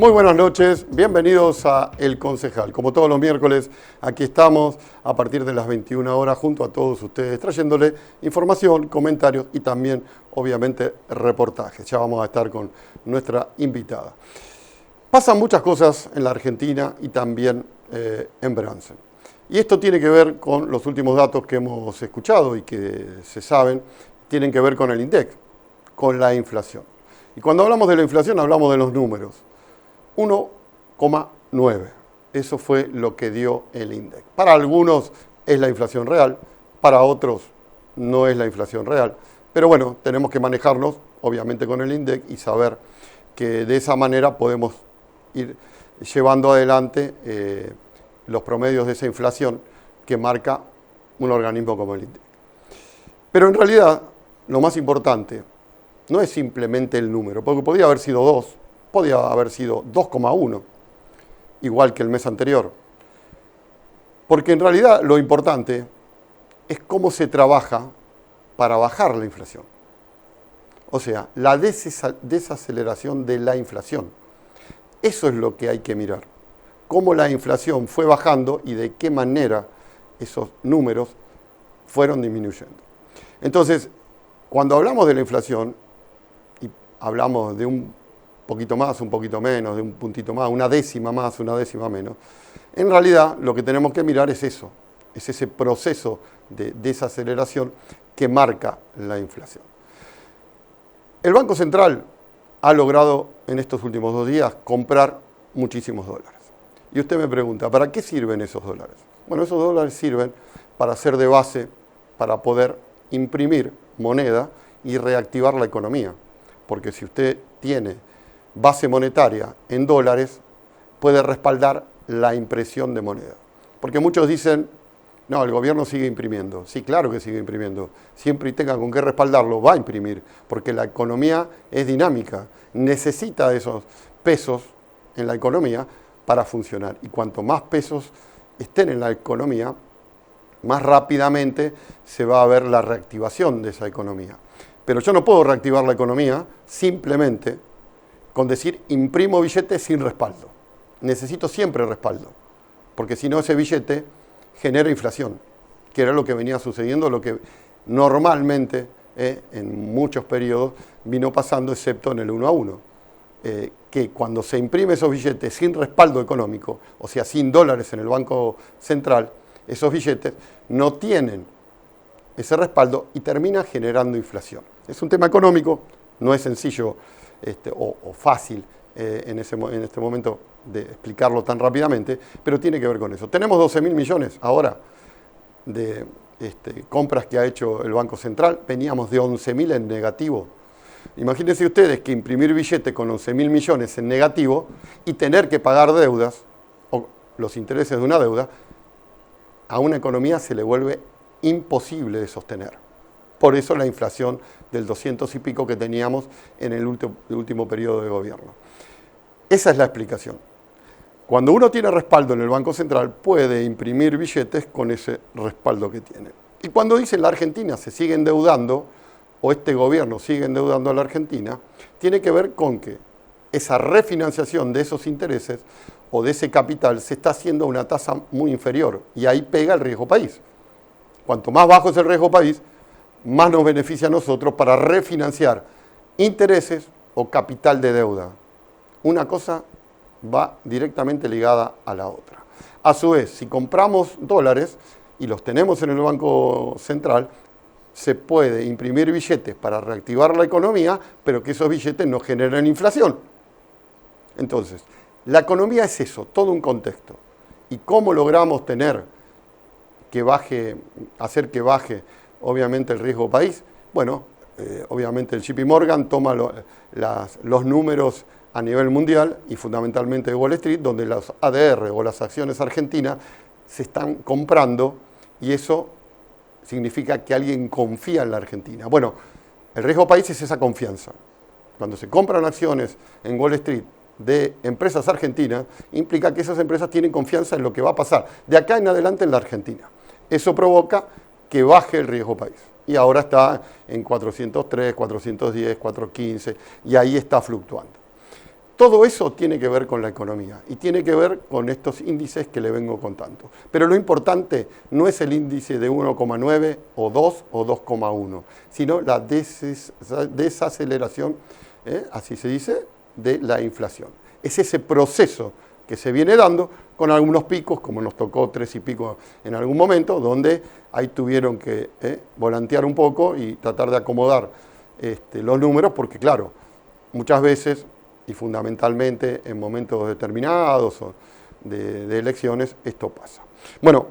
Muy buenas noches, bienvenidos a El Concejal. Como todos los miércoles, aquí estamos a partir de las 21 horas junto a todos ustedes, trayéndole información, comentarios y también, obviamente, reportajes. Ya vamos a estar con nuestra invitada. Pasan muchas cosas en la Argentina y también en Bransen. Y esto tiene que ver con los últimos datos que hemos escuchado y que se saben, tienen que ver con el INDEC, con la inflación. Y cuando hablamos de la inflación, hablamos de los números. 1,9. Eso fue lo que dio el INDEC. Para algunos es la inflación real, para otros no es la inflación real. Pero bueno, tenemos que manejarnos, obviamente, con el INDEC y saber que de esa manera podemos ir llevando adelante los promedios de esa inflación que marca un organismo como el INDEC. Pero en realidad, lo más importante no es simplemente el número, porque podía haber sido 2, podía haber sido 2,1, igual que el mes anterior. Porque en realidad lo importante es cómo se trabaja para bajar la inflación. O sea, la desaceleración de la inflación. Eso es lo que hay que mirar. Cómo la inflación fue bajando y de qué manera esos números fueron disminuyendo. Entonces, cuando hablamos de la inflación, y hablamos de un poquito más, un poquito menos, de un puntito más, una décima más, una décima menos, en realidad lo que tenemos que mirar es eso, es ese proceso de desaceleración que marca la inflación. El Banco Central ha logrado en estos últimos 2 días comprar muchísimos dólares. Y usted me pregunta, ¿para qué sirven esos dólares? Bueno, esos dólares sirven para ser de base, para poder imprimir moneda y reactivar la economía. Porque si usted tiene base monetaria en dólares, puede respaldar la impresión de moneda. Porque muchos dicen, no, el gobierno sigue imprimiendo. Sí, claro que sigue imprimiendo. Siempre tenga con qué respaldarlo, va a imprimir, porque la economía es dinámica, necesita de esos pesos en la economía para funcionar. Y cuanto más pesos estén en la economía, más rápidamente se va a ver la reactivación de esa economía. Pero yo no puedo reactivar la economía simplemente con decir imprimo billetes sin respaldo. Necesito siempre respaldo, porque si no ese billete genera inflación, que era lo que venía sucediendo, lo que normalmente en muchos periodos vino pasando, excepto en el 1 a 1. Que cuando se imprime esos billetes sin respaldo económico, o sea, sin dólares en el Banco Central, esos billetes no tienen ese respaldo y termina generando inflación. Es un tema económico, no es sencillo o fácil en este momento de explicarlo tan rápidamente, pero tiene que ver con eso. Tenemos 12.000 millones ahora de compras que ha hecho el Banco Central, veníamos de 11.000 en negativo. Imagínense ustedes que imprimir billetes con 11.000 millones en negativo y tener que pagar deudas, o los intereses de una deuda, a una economía se le vuelve imposible de sostener. Por eso la inflación del 200 y pico que teníamos en el último periodo de gobierno. Esa es la explicación. Cuando uno tiene respaldo en el Banco Central, puede imprimir billetes con ese respaldo que tiene. Y cuando dicen la Argentina se sigue endeudando, o este gobierno sigue endeudando a la Argentina, tiene que ver con que esa refinanciación de esos intereses o de ese capital se está haciendo a una tasa muy inferior y ahí pega el riesgo país. Cuanto más bajo es el riesgo país, más nos beneficia a nosotros para refinanciar intereses o capital de deuda. Una cosa va directamente ligada a la otra. A su vez, si compramos dólares y los tenemos en el Banco Central, se puede imprimir billetes para reactivar la economía, pero que esos billetes no generen inflación. Entonces, la economía es eso, todo un contexto. ¿Y cómo logramos hacer que baje, obviamente, el riesgo país? Bueno, obviamente el JP Morgan toma los números a nivel mundial y fundamentalmente de Wall Street, donde los ADR o las acciones argentinas se están comprando y eso significa que alguien confía en la Argentina. Bueno, el riesgo país es esa confianza. Cuando se compran acciones en Wall Street de empresas argentinas, implica que esas empresas tienen confianza en lo que va a pasar de acá en adelante en la Argentina. Eso provoca que baje el riesgo país. Y ahora está en 403, 410, 415 y ahí está fluctuando. todo eso tiene que ver con la economía y tiene que ver con estos índices que le vengo contando. Pero lo importante no es el índice de 1,9 o 2 o 2,1, sino la desaceleración, así se dice, de la inflación. Es ese proceso que se viene dando con algunos picos, como nos tocó 3 y pico en algún momento, donde ahí tuvieron que volantear un poco y tratar de acomodar los números, porque claro, muchas veces y fundamentalmente en momentos determinados o de elecciones, esto pasa. Bueno,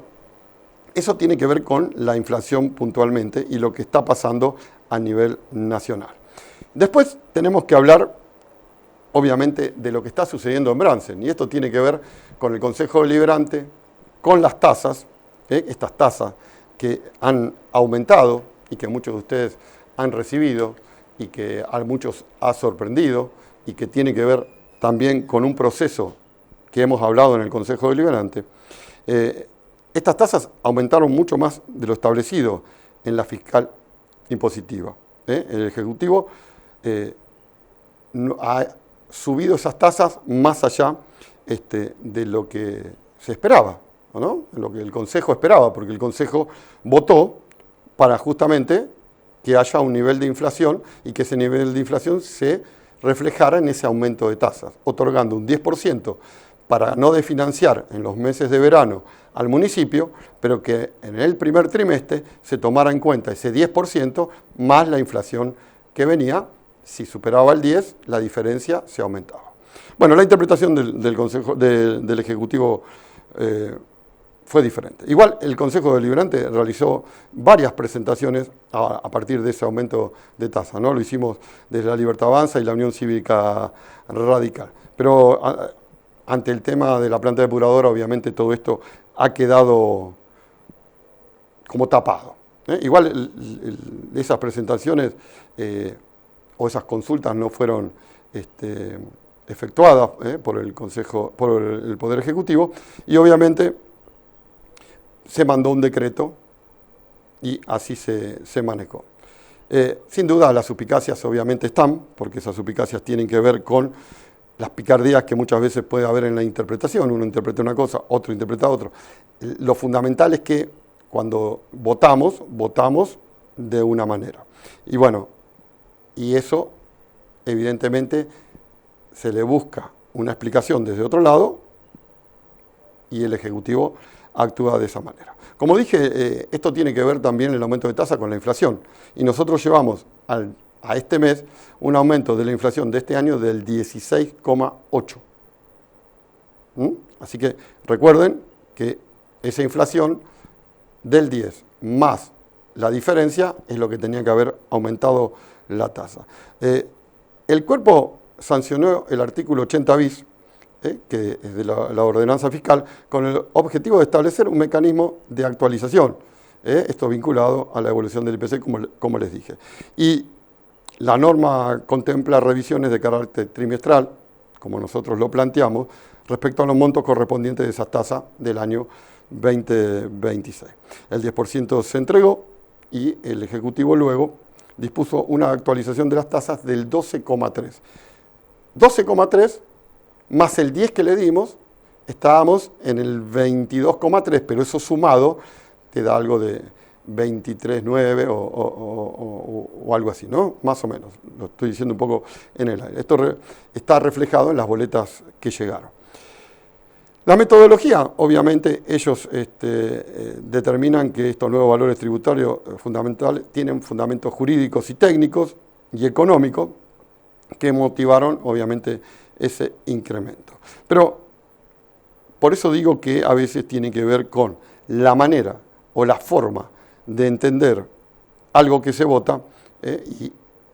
eso tiene que ver con la inflación puntualmente y lo que está pasando a nivel nacional. Después tenemos que hablar, obviamente, de lo que está sucediendo en Bransen, y esto tiene que ver con el Consejo Deliberante, con las tasas, estas tasas que han aumentado y que muchos de ustedes han recibido y que a muchos ha sorprendido, y que tiene que ver también con un proceso que hemos hablado en el Consejo Deliberante. Estas tasas aumentaron mucho más de lo establecido en la fiscal impositiva. El Ejecutivo ha subido esas tasas más allá de lo que se esperaba, ¿no? Lo que el Consejo esperaba, porque el Consejo votó para justamente que haya un nivel de inflación y que ese nivel de inflación se reflejara en ese aumento de tasas, otorgando un 10% para no desfinanciar en los meses de verano al municipio, pero que en el primer trimestre se tomara en cuenta ese 10% más la inflación que venía. Si superaba el 10, la diferencia se aumentaba. Bueno, la interpretación del Ejecutivo fue diferente. Igual el Consejo Deliberante realizó varias presentaciones a partir de ese aumento de tasa, ¿no? Lo hicimos desde la Libertad Avanza y la Unión Cívica Radical. Pero ante el tema de la planta depuradora, obviamente todo esto ha quedado como tapado. Igual esas presentaciones o esas consultas no fueron efectuadas por el Consejo, por el Poder Ejecutivo, y obviamente se mandó un decreto y así se manejó. Sin duda las suspicacias obviamente están, porque esas suspicacias tienen que ver con las picardías que muchas veces puede haber en la interpretación. Uno interpreta una cosa, otro interpreta otra. Lo fundamental es que cuando votamos de una manera. Y bueno, y eso evidentemente se le busca una explicación desde otro lado y el Ejecutivo actúa de esa manera. Como dije, esto tiene que ver también el aumento de tasa con la inflación. Y nosotros llevamos a este mes un aumento de la inflación de este año del 16,8. Así que recuerden que esa inflación del 10 más la diferencia es lo que tenía que haber aumentado la tasa. El cuerpo sancionó el artículo 80 bis, que es de la ordenanza fiscal, con el objetivo de establecer un mecanismo de actualización, esto vinculado a la evolución del IPC, como les dije. Y la norma contempla revisiones de carácter trimestral, como nosotros lo planteamos, respecto a los montos correspondientes de esas tasas del año 2026. El 10% se entregó y el Ejecutivo luego dispuso una actualización de las tasas del 12,3. 12,3 más el 10 que le dimos, estábamos en el 22,3, pero eso sumado te da algo de 23,9 o algo así, ¿no? Más o menos, lo estoy diciendo un poco en el aire. Esto está reflejado en las boletas que llegaron. La metodología, obviamente, ellos determinan que estos nuevos valores tributarios fundamentales tienen fundamentos jurídicos y técnicos y económicos que motivaron, obviamente, ese incremento. Pero por eso digo que a veces tiene que ver con la manera o la forma de entender algo que se vota, y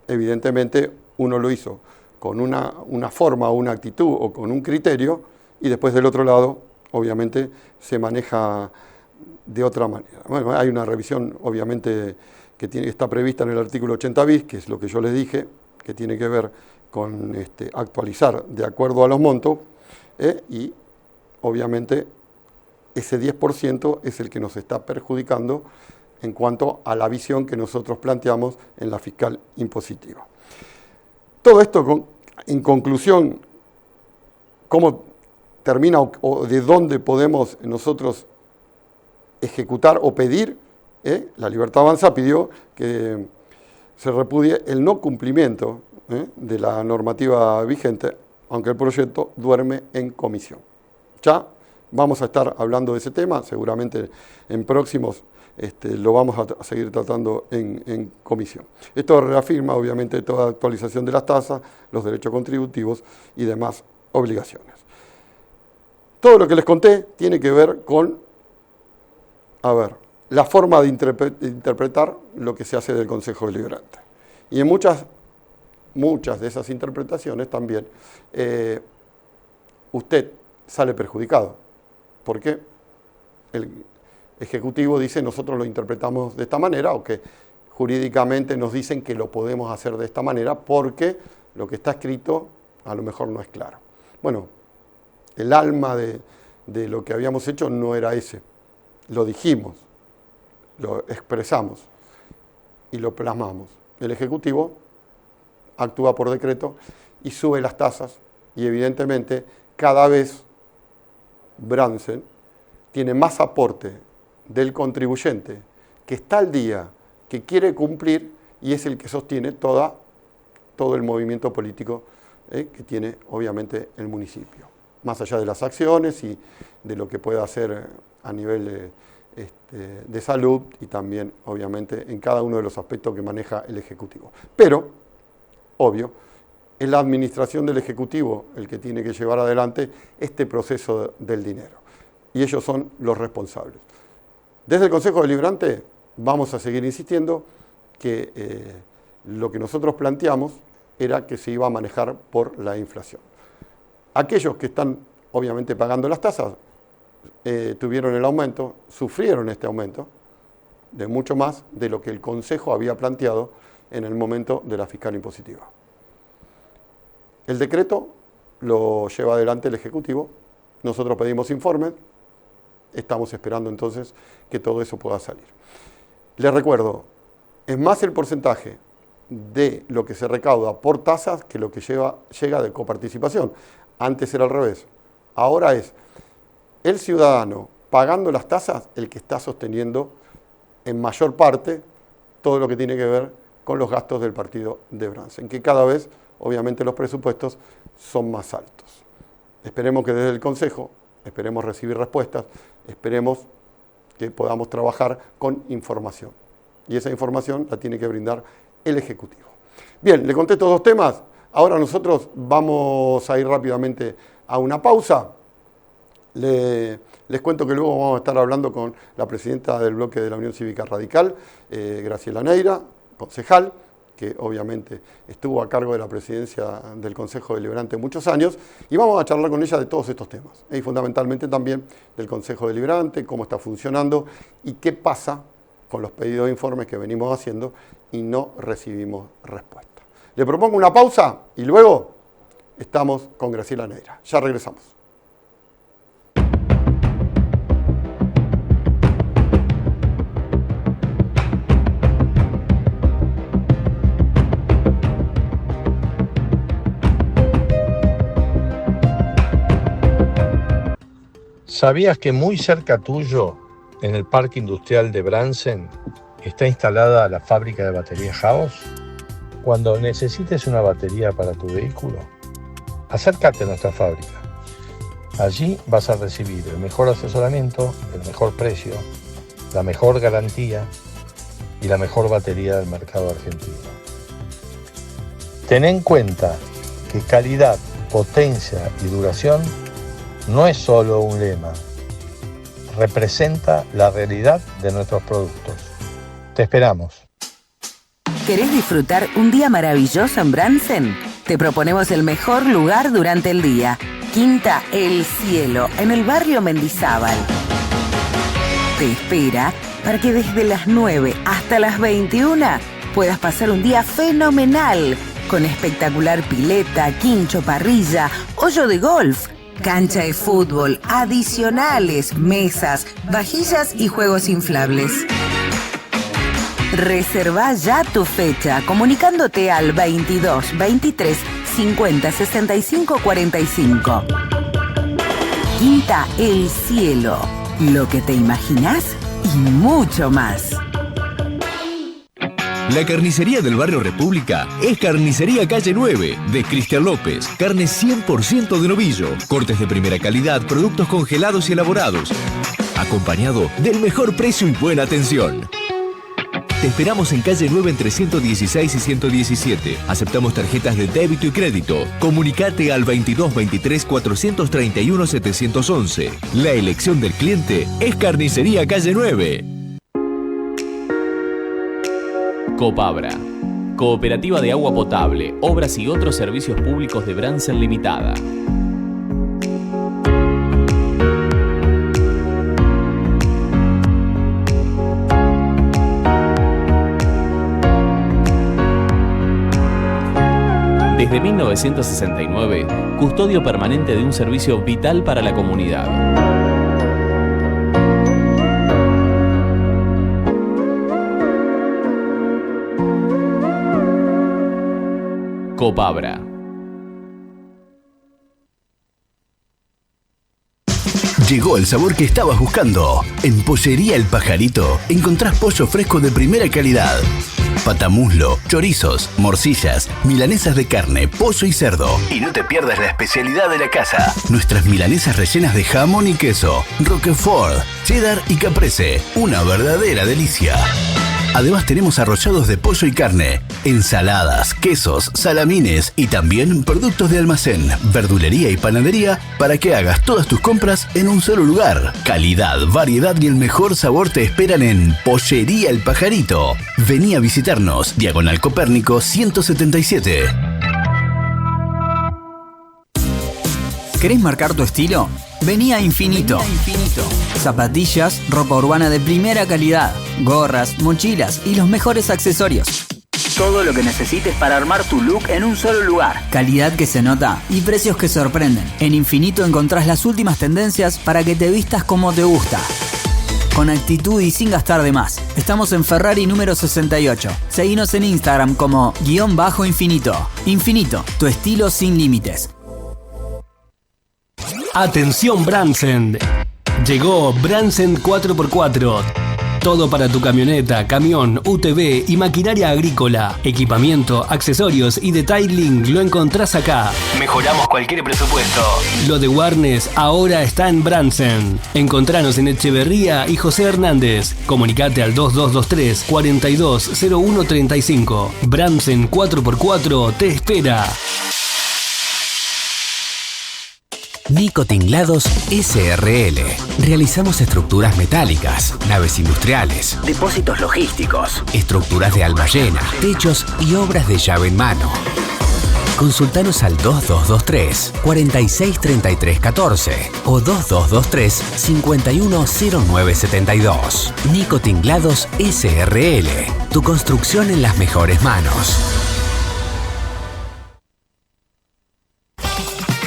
evidentemente uno lo hizo con una forma o una actitud o con un criterio, y después del otro lado, obviamente, se maneja de otra manera. Bueno, hay una revisión, obviamente, que está prevista en el artículo 80 bis, que es lo que yo les dije, que tiene que ver con actualizar de acuerdo a los montos, y obviamente ese 10% es el que nos está perjudicando en cuanto a la visión que nosotros planteamos en la fiscal impositiva. Todo esto, en conclusión, cómo termina o de dónde podemos nosotros ejecutar o pedir. La Libertad Avanza pidió que se repudie el no cumplimiento de la normativa vigente, aunque el proyecto duerme en comisión. Ya vamos a estar hablando de ese tema, seguramente en próximos lo vamos a seguir tratando en comisión. Esto reafirma obviamente toda actualización de las tasas, los derechos contributivos y demás obligaciones. Todo lo que les conté tiene que ver con, la forma de interpretar lo que se hace del Consejo Deliberante. Y en muchas de esas interpretaciones también usted sale perjudicado. Porque el Ejecutivo dice nosotros lo interpretamos de esta manera, o que jurídicamente nos dicen que lo podemos hacer de esta manera porque lo que está escrito a lo mejor no es claro. Bueno, el alma de lo que habíamos hecho no era ese. Lo dijimos, lo expresamos y lo plasmamos. El Ejecutivo actúa por decreto y sube las tasas y evidentemente cada vez Bransen tiene más aporte del contribuyente que está al día, que quiere cumplir y es el que sostiene todo el movimiento político que tiene obviamente el municipio. Más allá de las acciones y de lo que pueda hacer a nivel de salud y también obviamente en cada uno de los aspectos que maneja el Ejecutivo. Pero, obvio, es la administración del Ejecutivo el que tiene que llevar adelante este proceso del dinero. Y ellos son los responsables. Desde el Consejo Deliberante vamos a seguir insistiendo que lo que nosotros planteamos era que se iba a manejar por la inflación. Aquellos que están obviamente pagando las tasas tuvieron el aumento, sufrieron este aumento de mucho más de lo que el Consejo había planteado en el momento de la fiscal impositiva. El decreto lo lleva adelante el Ejecutivo, nosotros pedimos informes, estamos esperando entonces que todo eso pueda salir. Les recuerdo, es más el porcentaje de lo que se recauda por tasas que lo que llega de coparticipación. Antes era al revés, ahora es el ciudadano pagando las tasas el que está sosteniendo en mayor parte todo lo que tiene que ver con los gastos del partido de Bransen, que cada vez obviamente los presupuestos son más altos. Esperemos que desde el Consejo, esperemos recibir respuestas, esperemos que podamos trabajar con información. Y esa información la tiene que brindar el Ejecutivo. Bien, le conté estos dos temas. Ahora nosotros vamos a ir rápidamente a una pausa. Les cuento que luego vamos a estar hablando con la presidenta del bloque de la Unión Cívica Radical, Graciela Neira, concejal, que obviamente estuvo a cargo de la presidencia del Consejo Deliberante muchos años, y vamos a charlar con ella de todos estos temas, y fundamentalmente también del Consejo Deliberante, cómo está funcionando y qué pasa con los pedidos de informes que venimos haciendo y no recibimos respuesta. Le propongo una pausa y luego estamos con Graciela Neira. Ya regresamos. ¿Sabías que muy cerca tuyo, en el Parque Industrial de Bransen, está instalada la fábrica de baterías Haos? Cuando necesites una batería para tu vehículo, acércate a nuestra fábrica. Allí vas a recibir el mejor asesoramiento, el mejor precio, la mejor garantía y la mejor batería del mercado argentino. Ten en cuenta que calidad, potencia y duración no es solo un lema, representa la realidad de nuestros productos. Te esperamos. ¿Querés disfrutar un día maravilloso en Bransen? Te proponemos el mejor lugar durante el día. Quinta El Cielo, en el barrio Mendizábal. Te espera para que desde las 9 hasta las 21 puedas pasar un día fenomenal, con espectacular pileta, quincho, parrilla, hoyo de golf, cancha de fútbol, adicionales, mesas, vajillas y juegos inflables. Reserva ya tu fecha comunicándote al 22 23 50 65 45. Quinta El Cielo. Lo que te imaginás y mucho más. La carnicería del barrio República es Carnicería Calle 9, de Cristian López. Carne 100% de novillo, cortes de primera calidad, productos congelados y elaborados, acompañado del mejor precio y buena atención. Te esperamos en Calle 9 entre 116 y 117. Aceptamos tarjetas de débito y crédito. Comunicate al 2223 431 711. La elección del cliente es Carnicería Calle 9. Copabra, Cooperativa de Agua Potable, Obras y otros servicios públicos de Bransen Limitada. Desde 1969, custodio permanente de un servicio vital para la comunidad. Copabra. Llegó el sabor que estabas buscando. En Pollería El Pajarito encontrás pollo fresco de primera calidad. Patamuslo, chorizos, morcillas, milanesas de carne, pollo y cerdo. Y no te pierdas la especialidad de la casa. Nuestras milanesas rellenas de jamón y queso, roquefort, cheddar y caprese. Una verdadera delicia. Además tenemos arrollados de pollo y carne, ensaladas, quesos, salamines y también productos de almacén, verdulería y panadería para que hagas todas tus compras en un solo lugar. Calidad, variedad y el mejor sabor te esperan en Pollería El Pajarito. Vení a visitarnos, Diagonal Copérnico 177. ¿Querés marcar tu estilo? Vení a Infinito. Zapatillas, ropa urbana de primera calidad, gorras, mochilas y los mejores accesorios. Todo lo que necesites para armar tu look en un solo lugar. Calidad que se nota y precios que sorprenden. En Infinito encontrás las últimas tendencias para que te vistas como te gusta. Con actitud y sin gastar de más. Estamos en Ferrari número 68. Seguinos en Instagram como _infinito. Infinito, tu estilo sin límites. Atención Bransen. Llegó Bransen 4x4. Todo para tu camioneta, camión, UTV y maquinaria agrícola. Equipamiento, accesorios y detailing lo encontrás acá. Mejoramos cualquier presupuesto. Lo de Warnes ahora está en Bransen. Encontranos en Echeverría y José Hernández. Comunicate al 2223 420135. Bransen 4x4 te espera. Nicotinglados SRL. Realizamos estructuras metálicas, naves industriales, depósitos logísticos, estructuras de alma llena, techos y obras de llave en mano. Consultanos al 2223 463314 o 2223 510972. Nicotinglados SRL. Tu construcción en las mejores manos.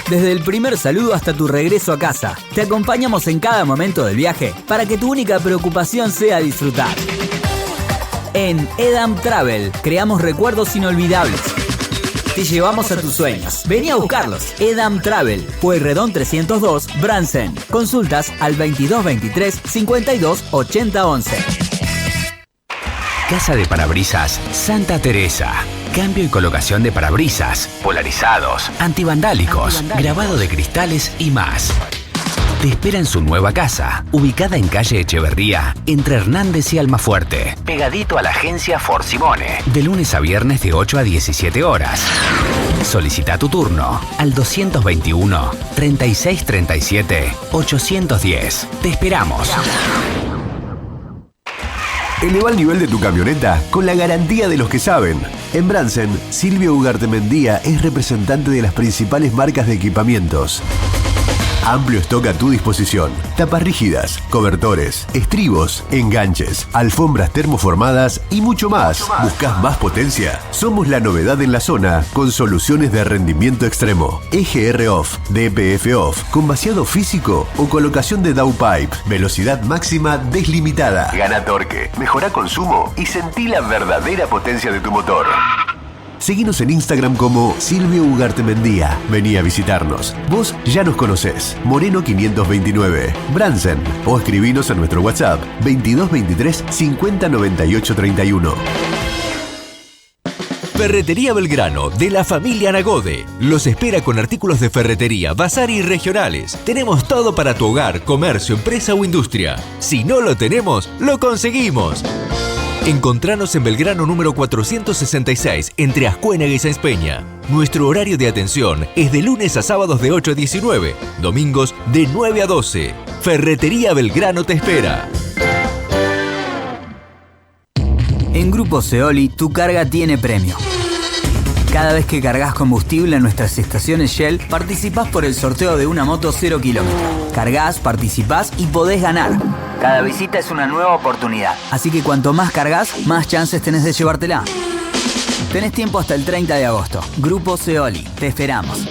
Desde el primer saludo hasta tu regreso a casa, te acompañamos en cada momento del viaje para que tu única preocupación sea disfrutar. En Edam Travel, creamos recuerdos inolvidables. Te llevamos a tus sueños. Vení a buscarlos. Edam Travel, Pueyrredón 302, Bransen. Consultas al 2223 52 80 11. Casa de Parabrisas Santa Teresa. Cambio y colocación de parabrisas, polarizados, antivandálicos, grabado de cristales y más. Te espera en su nueva casa, ubicada en calle Echeverría, entre Hernández y Almafuerte, pegadito a la agencia For Simone, de lunes a viernes de 8 a 17 horas. Solicita tu turno al 221 3637 810. Te esperamos. Eleva el nivel de tu camioneta con la garantía de los que saben. En Bransen, Silvio Ugartemendía es representante de las principales marcas de equipamientos. Amplio stock a tu disposición. Tapas rígidas, cobertores, estribos, enganches, alfombras termoformadas y mucho más. ¿Buscas más potencia? Somos la novedad en la zona con soluciones de rendimiento extremo. EGR Off, DPF Off, con vaciado físico o colocación de downpipe. Velocidad máxima deslimitada. Gana torque, mejora consumo y sentí la verdadera potencia de tu motor. Seguinos en Instagram como Silvio Ugartemendía. Vení a visitarnos. Vos ya nos conocés. Moreno 529, Bransen. O escribinos a nuestro WhatsApp 2223 50 98 31. Ferretería Belgrano, de la familia Nagode. Los espera con artículos de ferretería, bazar y regionales. Tenemos todo para tu hogar, comercio, empresa o industria. Si no lo tenemos, lo conseguimos. Encontranos en Belgrano número 466, entre Ascuénaga y Sáenz Peña. Nuestro horario de atención es de lunes a sábados de 8 a 19, domingos de 9 a 12. Ferretería Belgrano te espera. En Grupo Zeoli, tu carga tiene premio. Cada vez que cargas combustible en nuestras estaciones Shell, participás por el sorteo de una moto 0 kilómetros. Cargás, participás y podés ganar. Cada visita es una nueva oportunidad. Así que cuanto más cargas, más chances tenés de llevártela. Tenés tiempo hasta el 30 de agosto. Grupo Zeoli, te esperamos.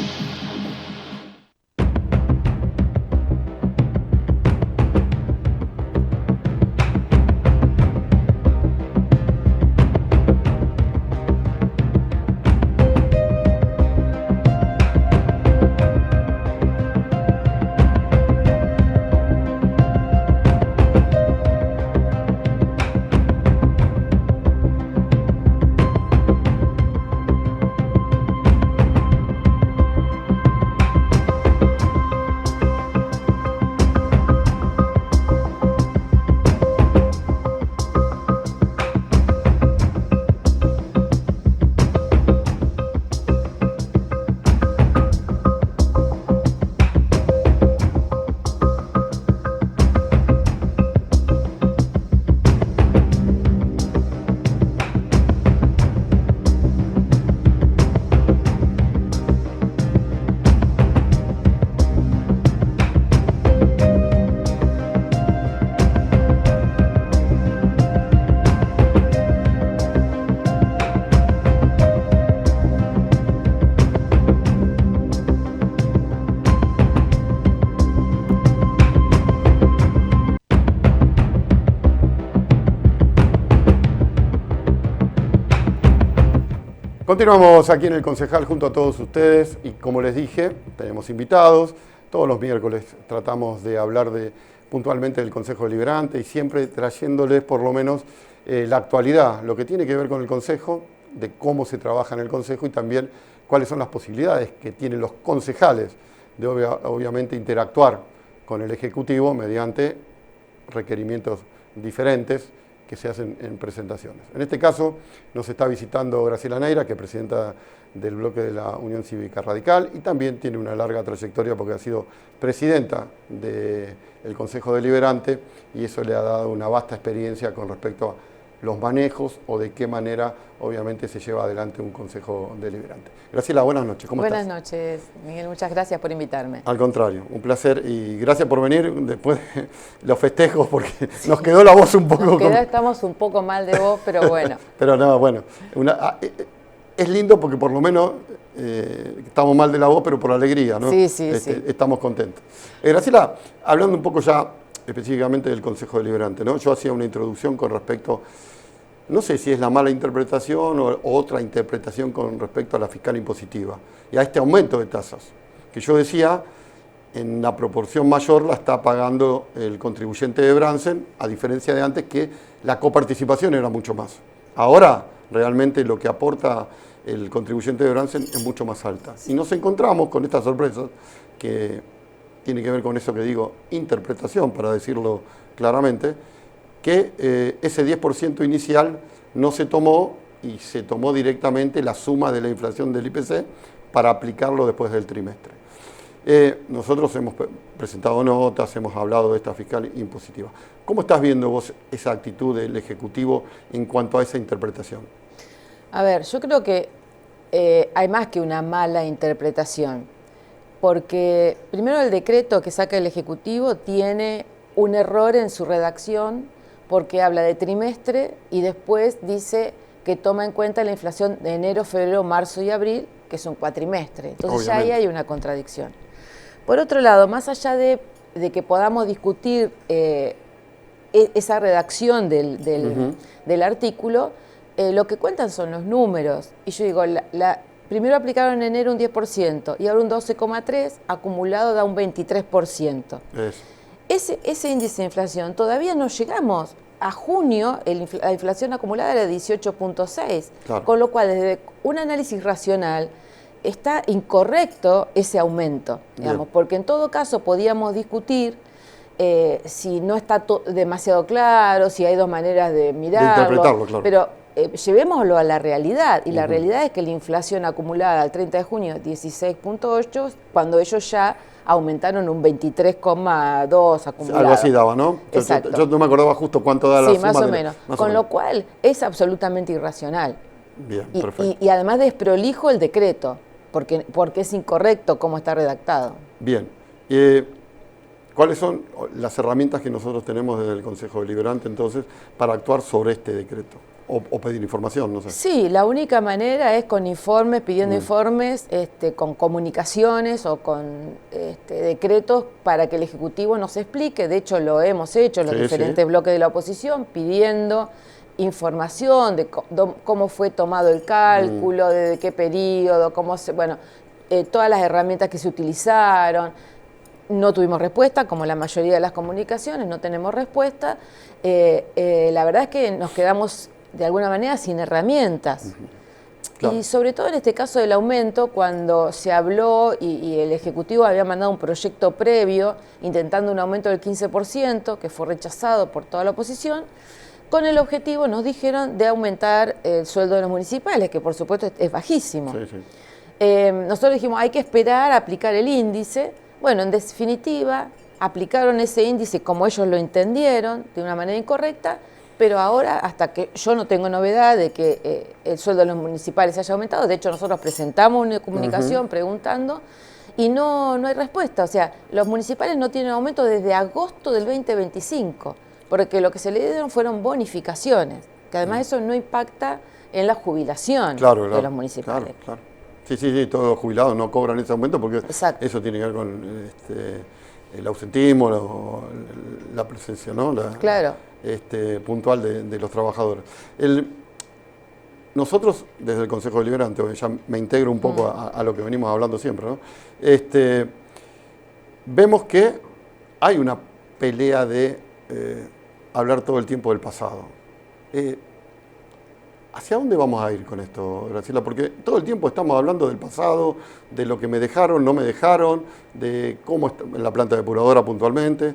Continuamos aquí en El Concejal junto a todos ustedes y como les dije, tenemos invitados. Todos los miércoles tratamos de hablar puntualmente del Consejo Deliberante y siempre trayéndoles por lo menos la actualidad, lo que tiene que ver con el Consejo, de cómo se trabaja en el Consejo y también cuáles son las posibilidades que tienen los concejales de obviamente interactuar con el Ejecutivo mediante requerimientos diferentes que se hacen en presentaciones. En este caso nos está visitando Graciela Neira, que es presidenta del bloque de la Unión Cívica Radical y también tiene una larga trayectoria porque ha sido presidenta del Consejo Deliberante y eso le ha dado una vasta experiencia con respecto a los manejos o de qué manera obviamente se lleva adelante un Consejo Deliberante. Graciela, buenas noches, ¿cómo estás? Buenas noches, Miguel, muchas gracias por invitarme. Al contrario, un placer y gracias por venir después de los festejos porque sí, nos quedó la voz un poco... Estamos un poco mal de voz, pero bueno. Pero no, bueno, es lindo porque por lo menos estamos mal de la voz, pero por alegría, ¿no? Sí, sí, sí. Estamos contentos. Graciela, hablando un poco ya específicamente del Consejo Deliberante, ¿no? Yo hacía una introducción con respecto... No sé si es la mala interpretación o otra interpretación con respecto a la fiscal impositiva y a este aumento de tasas, que yo decía, en la proporción mayor la está pagando el contribuyente de Bransen, a diferencia de antes que la coparticipación era mucho más. Ahora, realmente lo que aporta el contribuyente de Bransen es mucho más alta. Y nos encontramos con estas sorpresas que tiene que ver con eso que digo, interpretación, para decirlo claramente, que ese 10% inicial no se tomó y se tomó directamente la suma de la inflación del IPC para aplicarlo después del trimestre. Nosotros hemos presentado notas, hemos hablado de esta fiscal impositiva. ¿Cómo estás viendo vos esa actitud del Ejecutivo en cuanto a esa interpretación? A ver, yo creo que hay más que una mala interpretación, porque primero el decreto que saca el Ejecutivo tiene un error en su redacción, porque habla de trimestre y después dice que toma en cuenta la inflación de enero, febrero, marzo y abril, que es un cuatrimestre. Entonces ya ahí hay una contradicción. Por otro lado, más allá de que podamos discutir esa redacción del artículo, lo que cuentan son los números. Y yo digo, primero aplicaron en enero un 10% y ahora un 12,3%, acumulado da un 23%. Ese índice de inflación todavía no llegamos. A junio la inflación acumulada era de 18,6%, claro. Con lo cual desde un análisis racional está incorrecto ese aumento, digamos, porque en todo caso podíamos discutir si no está demasiado claro, si hay dos maneras de mirarlo, de interpretarlo, claro. Pero llevémoslo a la realidad, y la realidad es que la inflación acumulada al 30 de junio es 16,8, cuando ellos ya aumentaron un 23,2 acumulado. Algo así daba, ¿no? Exacto. Yo no me acordaba justo cuánto da la suma. Sí, más o menos. Con lo cual es absolutamente irracional. Bien, perfecto. Y además desprolijo el decreto, porque es incorrecto cómo está redactado. Bien. ¿Cuáles son las herramientas que nosotros tenemos desde el Consejo Deliberante, entonces, para actuar sobre este decreto? O pedir información, no sé. Sí, la única manera es con informes, pidiendo informes, con comunicaciones o con decretos para que el Ejecutivo nos explique. De hecho, lo hemos hecho en los diferentes bloques de la oposición, pidiendo información de cómo fue tomado el cálculo, de qué periodo, todas las herramientas que se utilizaron. No tuvimos respuesta, como la mayoría de las comunicaciones, no tenemos respuesta. La verdad es que nos quedamos de alguna manera sin herramientas. Claro. Y sobre todo en este caso del aumento, cuando se habló y el Ejecutivo había mandado un proyecto previo intentando un aumento del 15%, que fue rechazado por toda la oposición, con el objetivo, nos dijeron, de aumentar el sueldo de los municipales, que por supuesto es bajísimo. Nosotros dijimos, hay que esperar a aplicar el índice. Bueno, en definitiva, aplicaron ese índice como ellos lo entendieron, de una manera incorrecta, pero ahora, hasta que yo no tengo novedad de que el sueldo de los municipales haya aumentado, de hecho nosotros presentamos una comunicación preguntando y no hay respuesta. O sea, los municipales no tienen aumento desde agosto del 2025, porque lo que se le dieron fueron bonificaciones, que además eso no impacta en la jubilación de los municipales. Claro. Sí, todos los jubilados no cobran ese aumento porque eso tiene que ver con el ausentismo, la presencia, ¿no? Puntual de los trabajadores. Nosotros, desde el Consejo Deliberante, ya me integro un poco a lo que venimos hablando siempre, ¿no? Vemos que hay una pelea de hablar todo el tiempo del pasado. ¿Hacia dónde vamos a ir con esto, Graciela? Porque todo el tiempo estamos hablando del pasado, de lo que me dejaron, no me dejaron, de cómo está en la planta depuradora puntualmente,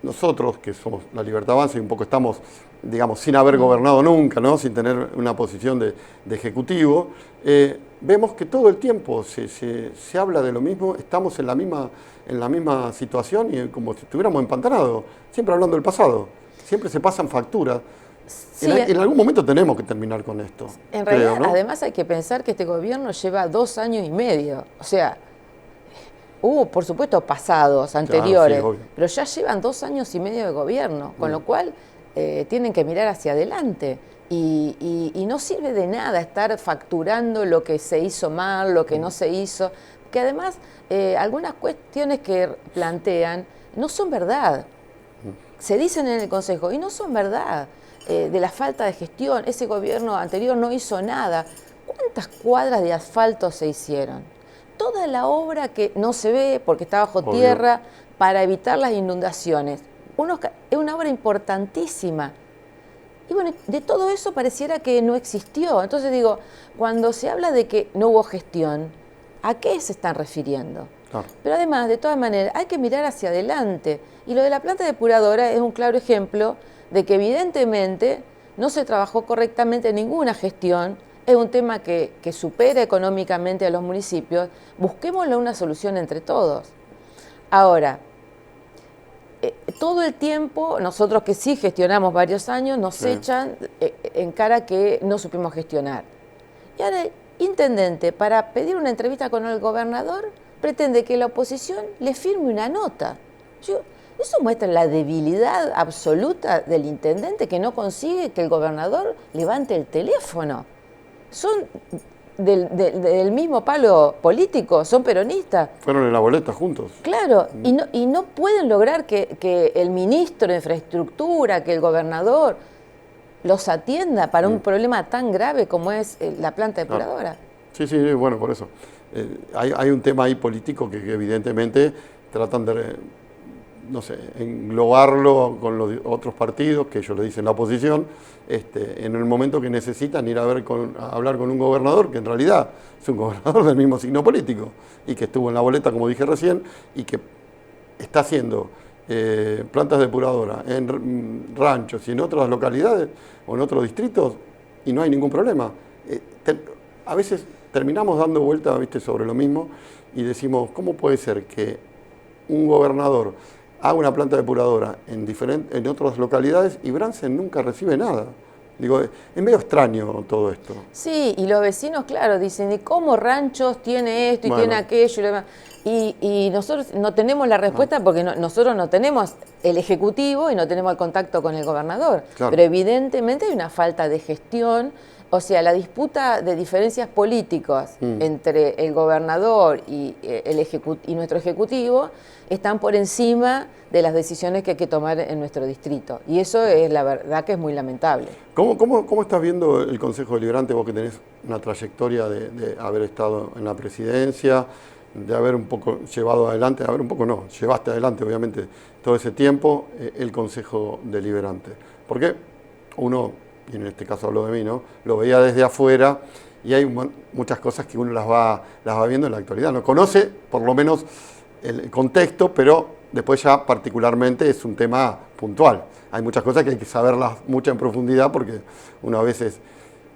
nosotros, que somos la Libertad Avanza y un poco estamos, digamos, sin haber gobernado nunca, ¿no? Sin tener una posición de ejecutivo, vemos que todo el tiempo se habla de lo mismo, estamos en la misma situación y como si estuviéramos empantanados, siempre hablando del pasado, siempre se pasan facturas. Sí, en algún momento tenemos que terminar con esto. En realidad, ¿no? Además hay que pensar que este gobierno lleva 2 años y medio, o sea, hubo, por supuesto, pasados anteriores, pero ya llevan 2 años y medio de gobierno, con lo cual tienen que mirar hacia adelante. Y no sirve de nada estar facturando lo que se hizo mal, lo que no se hizo, que además algunas cuestiones que plantean no son verdad. Se dicen en el Consejo y no son verdad. De la falta de gestión, ese gobierno anterior no hizo nada. ¿Cuántas cuadras de asfalto se hicieron? Toda la obra que no se ve porque está bajo tierra para evitar las inundaciones. Es una obra importantísima. Y bueno, de todo eso pareciera que no existió. Entonces digo, cuando se habla de que no hubo gestión, ¿a qué se están refiriendo? Claro. Pero además, de todas maneras, hay que mirar hacia adelante. Y lo de la planta depuradora es un claro ejemplo de que evidentemente no se trabajó correctamente ninguna gestión. Es un tema que supera económicamente a los municipios. Busquémosle una solución entre todos. Ahora, todo el tiempo, nosotros que sí gestionamos varios años, nos echan en cara que no supimos gestionar. Y ahora el intendente, para pedir una entrevista con el gobernador, pretende que la oposición le firme una nota. Eso muestra la debilidad absoluta del intendente, que no consigue que el gobernador levante el teléfono. Son del mismo palo político, son peronistas. Fueron en la boleta juntos. Claro, y no pueden lograr que el ministro de Infraestructura, que el gobernador, los atienda para un problema tan grave como es la planta depuradora. Sí, bueno, por eso. Hay un tema ahí político que evidentemente tratan de, no sé, englobarlo con los otros partidos, que ellos le dicen la oposición, en el momento que necesitan ir a hablar con un gobernador, que en realidad es un gobernador del mismo signo político, y que estuvo en la boleta, como dije recién, y que está haciendo plantas depuradoras en ranchos y en otras localidades o en otros distritos, y no hay ningún problema. A veces terminamos dando vueltas, ¿viste?, sobre lo mismo, y decimos, ¿cómo puede ser que un gobernador haga una planta depuradora en otras localidades y Bransen nunca recibe nada? Digo, es medio extraño todo esto. Sí, y los vecinos, claro, dicen, ¿y cómo Ranchos tiene esto y tiene aquello y lo demás? Y nosotros no tenemos la respuesta porque nosotros no tenemos el Ejecutivo y no tenemos el contacto con el gobernador. Claro. Pero evidentemente hay una falta de gestión. O sea, la disputa de diferencias políticas entre el gobernador y nuestro Ejecutivo están por encima de las decisiones que hay que tomar en nuestro distrito. Y eso es la verdad que es muy lamentable. ¿Cómo estás viendo el Consejo Deliberante, vos que tenés una trayectoria de haber estado en la presidencia, de haber un poco llevado adelante, llevaste adelante obviamente todo ese tiempo el Consejo Deliberante? Porque uno, y en este caso hablo de mí, ¿no?, lo veía desde afuera y hay muchas cosas que uno las va viendo en la actualidad. No conoce por lo menos el contexto, pero después ya particularmente es un tema puntual. Hay muchas cosas que hay que saberlas mucho en profundidad porque uno a veces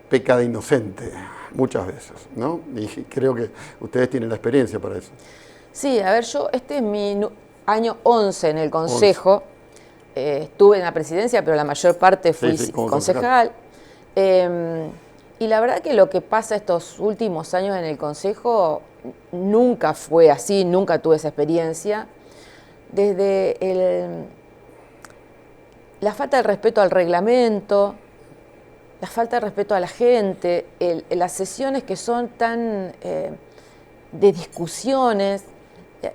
peca de inocente, muchas veces, ¿no? Y creo que ustedes tienen la experiencia para eso. Sí, a ver, este es mi año 11 en el Consejo. Estuve en la presidencia, pero la mayor parte fui concejal. Y la verdad que lo que pasa estos últimos años en el Consejo nunca fue así, nunca tuve esa experiencia. Desde la falta de respeto al reglamento, la falta de respeto a la gente, las sesiones que son tan de discusiones.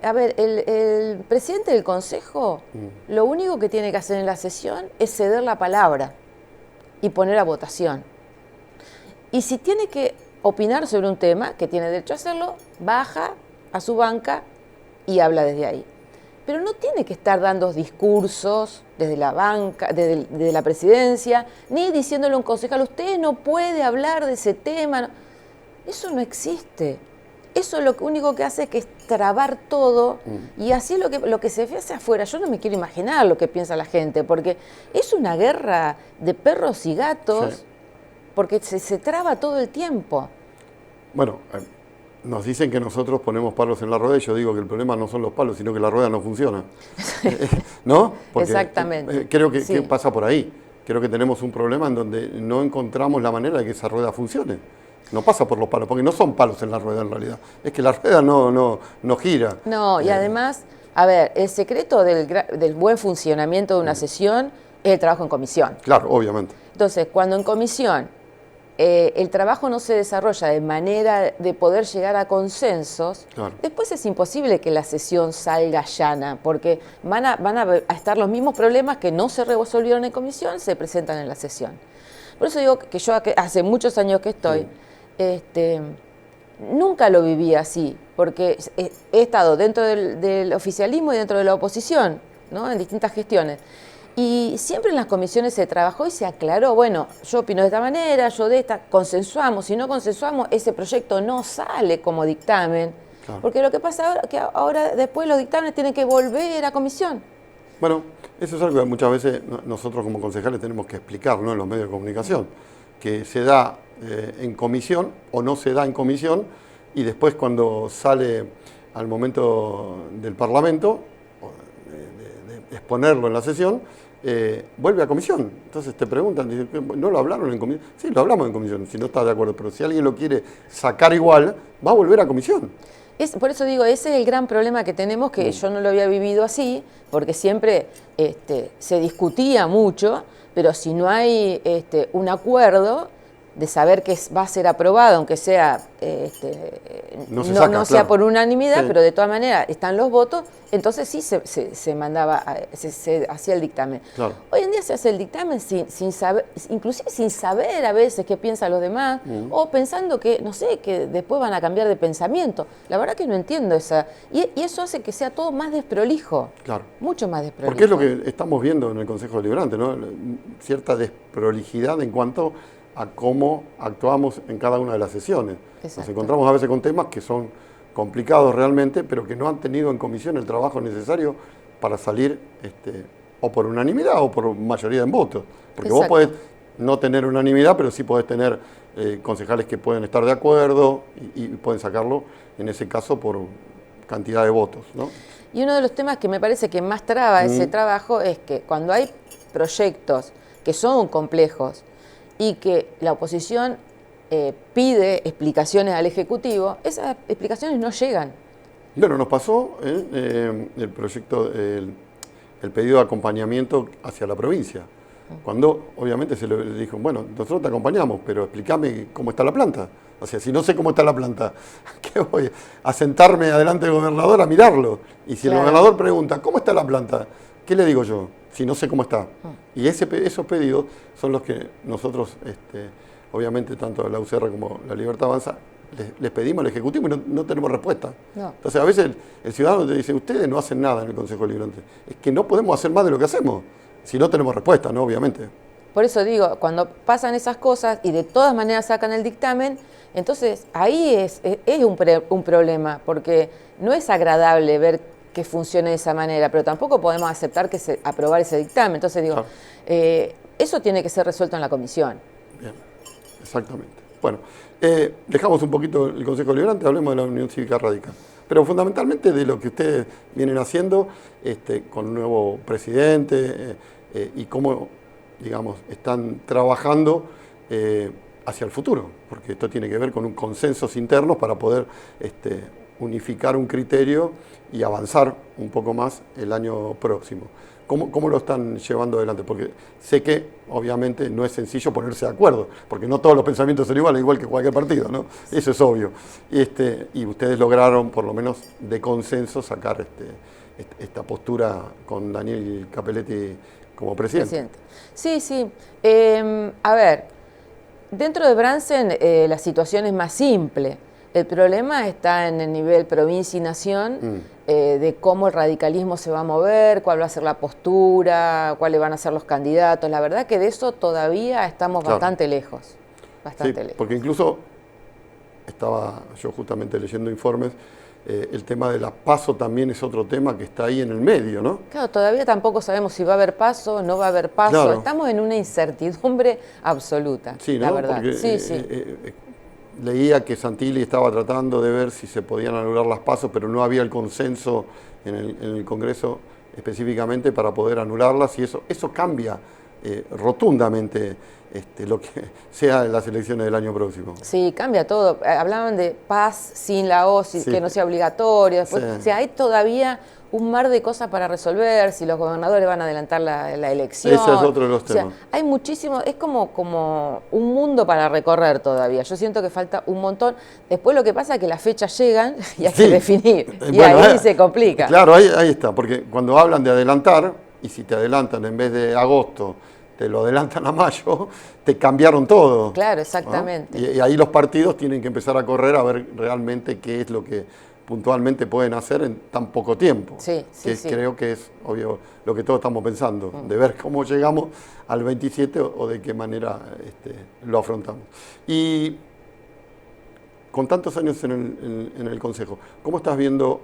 A ver, el presidente del Consejo lo único que tiene que hacer en la sesión es ceder la palabra y poner a votación. Y si tiene que opinar sobre un tema, que tiene derecho a hacerlo, baja a su banca y habla desde ahí. Pero no tiene que estar dando discursos desde la banca, desde la presidencia, ni diciéndole a un concejal, usted no puede hablar de ese tema. Eso no existe. Eso lo único que hace es trabar todo y así es lo que se ve hacia afuera. Yo no me quiero imaginar lo que piensa la gente, porque es una guerra de perros y gatos, porque se traba todo el tiempo. Bueno, nos dicen que nosotros ponemos palos en la rueda y yo digo que el problema no son los palos, sino que la rueda no funciona. ¿No? Porque exactamente. Creo que pasa por ahí. Creo que tenemos un problema en donde no encontramos la manera de que esa rueda funcione. No pasa por los palos, porque no son palos en la rueda en realidad. Es que la rueda no gira. No, y además, a ver, el secreto del buen funcionamiento de una sesión es el trabajo en comisión. Claro, obviamente. Entonces, cuando en comisión el trabajo no se desarrolla de manera de poder llegar a consensos, después es imposible que la sesión salga llana, porque van a estar los mismos problemas que no se resolvieron en comisión, se presentan en la sesión. Por eso digo que yo hace muchos años que estoy... nunca lo viví así, porque he estado dentro del oficialismo y dentro de la oposición, ¿no?, en distintas gestiones. Y siempre en las comisiones se trabajó y se aclaró, bueno, yo opino de esta manera, yo de esta, consensuamos, si no consensuamos, ese proyecto no sale como dictamen, porque lo que pasa ahora es que ahora después los dictámenes tienen que volver a comisión. Bueno, eso es algo que muchas veces nosotros como concejales tenemos que explicar, ¿no?, en los medios de comunicación, que se da en comisión o no se da en comisión y después cuando sale al momento del Parlamento de exponerlo en la sesión, vuelve a comisión. Entonces te preguntan, dicen, ¿no lo hablaron en comisión? Sí, lo hablamos en comisión, si no estás de acuerdo, pero si alguien lo quiere sacar igual, va a volver a comisión. Por eso digo, ese es el gran problema que tenemos, que yo no lo había vivido así, porque siempre se discutía mucho, pero si no hay un acuerdo, de saber que va a ser aprobado, aunque sea no sea por unanimidad, sí, pero de todas maneras están los votos, entonces sí se mandaba, se hacía el dictamen. Claro. Hoy en día se hace el dictamen sin saber, inclusive sin saber a veces qué piensan los demás, o pensando que, no sé, que después van a cambiar de pensamiento. La verdad que no entiendo esa. Y eso hace que sea todo más desprolijo. Claro. Mucho más desprolijo. Porque es lo que estamos viendo en el Consejo Deliberante, ¿no? Cierta desprolijidad en cuanto a cómo actuamos en cada una de las sesiones. Exacto. Nos encontramos a veces con temas que son complicados realmente, pero que no han tenido en comisión el trabajo necesario para salir o por unanimidad o por mayoría en votos. Porque exacto, vos podés no tener unanimidad, pero sí podés tener concejales que pueden estar de acuerdo y pueden sacarlo, en ese caso, por cantidad de votos, ¿no? Y uno de los temas que me parece que más traba ese trabajo es que cuando hay proyectos que son complejos y que la oposición pide explicaciones al Ejecutivo, esas explicaciones no llegan. Bueno, nos pasó el proyecto, el pedido de acompañamiento hacia la provincia, cuando obviamente se le dijo, bueno, nosotros te acompañamos, pero explícame cómo está la planta. O sea, si no sé cómo está la planta, ¿qué voy? A sentarme adelante del gobernador a mirarlo. Y si el gobernador pregunta, ¿cómo está la planta? ¿Qué le digo yo? Si no sé cómo está. Y esos pedidos son los que nosotros, obviamente, tanto la UCR como la Libertad Avanza, les pedimos al Ejecutivo y no tenemos respuesta. No. Entonces, a veces el ciudadano te dice, ustedes no hacen nada en el Consejo Deliberante. Es que no podemos hacer más de lo que hacemos, si no tenemos respuesta, ¿no? Obviamente. Por eso digo, cuando pasan esas cosas y de todas maneras sacan el dictamen, entonces ahí es un problema, porque no es agradable ver que funcione de esa manera, pero tampoco podemos aceptar que aprobar ese dictamen. Entonces digo, eso tiene que ser resuelto en la comisión. Bien, exactamente. Bueno, dejamos un poquito el Consejo Deliberante, hablemos de la Unión Cívica Radical. Pero fundamentalmente de lo que ustedes vienen haciendo con un nuevo presidente y cómo, digamos, están trabajando hacia el futuro, porque esto tiene que ver con consensos internos para poder unificar un criterio y avanzar un poco más el año próximo. ¿Cómo lo están llevando adelante? Porque sé que obviamente no es sencillo ponerse de acuerdo, porque no todos los pensamientos son iguales, igual que cualquier partido, ¿no? Eso es obvio. Y ustedes lograron, por lo menos de consenso, sacar esta postura con Daniel Cappelletti como presidente. Sí, sí. A ver, dentro de Bransen la situación es más simple. El problema está en el nivel provincia y nación, de cómo el radicalismo se va a mover, cuál va a ser la postura, cuáles van a ser los candidatos. La verdad que de eso todavía estamos bastante lejos. Bastante lejos. Porque incluso estaba yo justamente leyendo informes, el tema de la PASO también es otro tema que está ahí en el medio, ¿no? Claro, todavía tampoco sabemos si va a haber PASO, no va a haber PASO. Claro. Estamos en una incertidumbre absoluta, sí, ¿no? La verdad. Porque, sí. Leía que Santilli estaba tratando de ver si se podían anular las PASO, pero no había el consenso en el Congreso específicamente para poder anularlas, y eso cambia rotundamente lo que sea las elecciones del año próximo. Sí, cambia todo. Hablaban de paz sin la O, que no sea obligatorio. Después, o sea, hay todavía un mar de cosas para resolver, si los gobernadores van a adelantar la elección. Ese es otro de los temas. O sea, hay muchísimo, es como un mundo para recorrer todavía. Yo siento que falta un montón. Después lo que pasa es que las fechas llegan y hay que definir. Y bueno, ahí se complica. Claro, ahí está. Porque cuando hablan de adelantar, y si te adelantan en vez de agosto, te lo adelantan a mayo, te cambiaron todo. Claro, exactamente. ¿No? Y ahí los partidos tienen que empezar a correr a ver realmente qué es lo que puntualmente pueden hacer en tan poco tiempo. Sí. Creo que es obvio lo que todos estamos pensando, de ver cómo llegamos al 27 o de qué manera lo afrontamos. Y con tantos años en el Consejo, ¿cómo estás viendo,